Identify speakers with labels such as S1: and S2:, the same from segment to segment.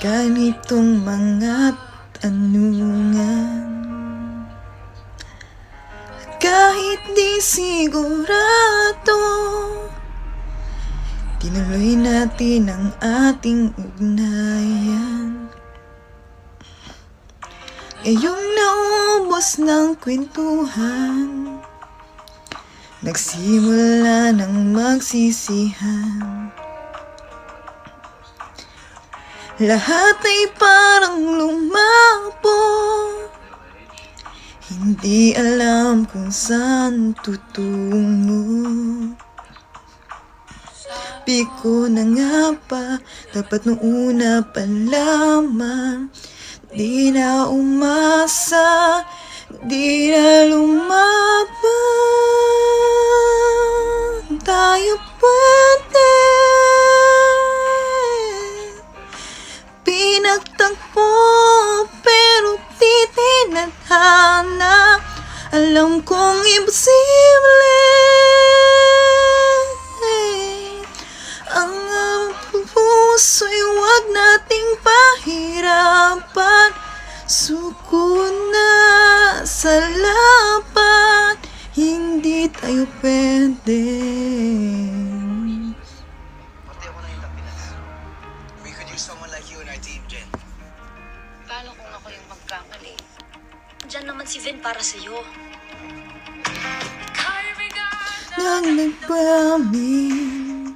S1: ganitong mga tanungan. Kahit di sigurado, tinuloy natin ang ating ugnayan. Ngayong naubos ng kwentuhan, nagsimula ng magsisihan. Lahat ay parang lumabo, hindi alam kung saan tutungo. Sabi ko na nga ba, dapat nung una pa lamang, di na umasa, di na lumaban. Tayo pwede pinagtagpo, pero di tinadhana. Alam kong imposible ang puso'y wag nating pahirapan. Suko na sa laban, hindi tayo pwede.
S2: We could use someone like you in our team, Jen.
S3: Paano kung ako yung magkamali? Diyan naman si Vin para sa'yo.
S1: Nang nagpamin,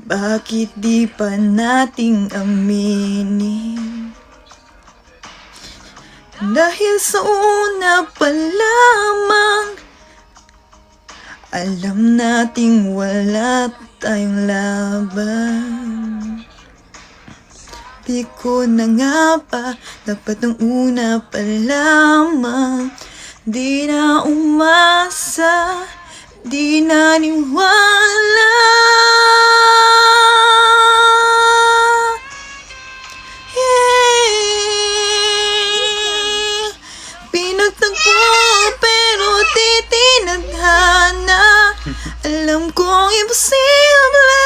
S1: bakit di pa nating aminin? Dahil sa una pa lamang, alam nating wala tayong laban. Di ko na nga ba, dapat nung una pa lamang, di na umasa, di na niwala. Yeah. Pinagtagpo pero di tinadhana. Alam kong imposible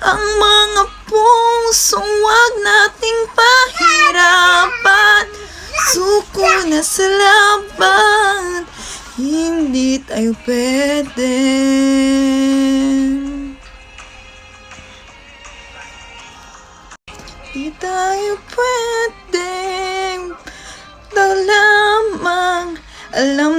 S1: ang mga pusong wag nating pahirapan. Suko na sa laban, hindi tayo pwede. Hindi tayo pwede. Daw lamang, alam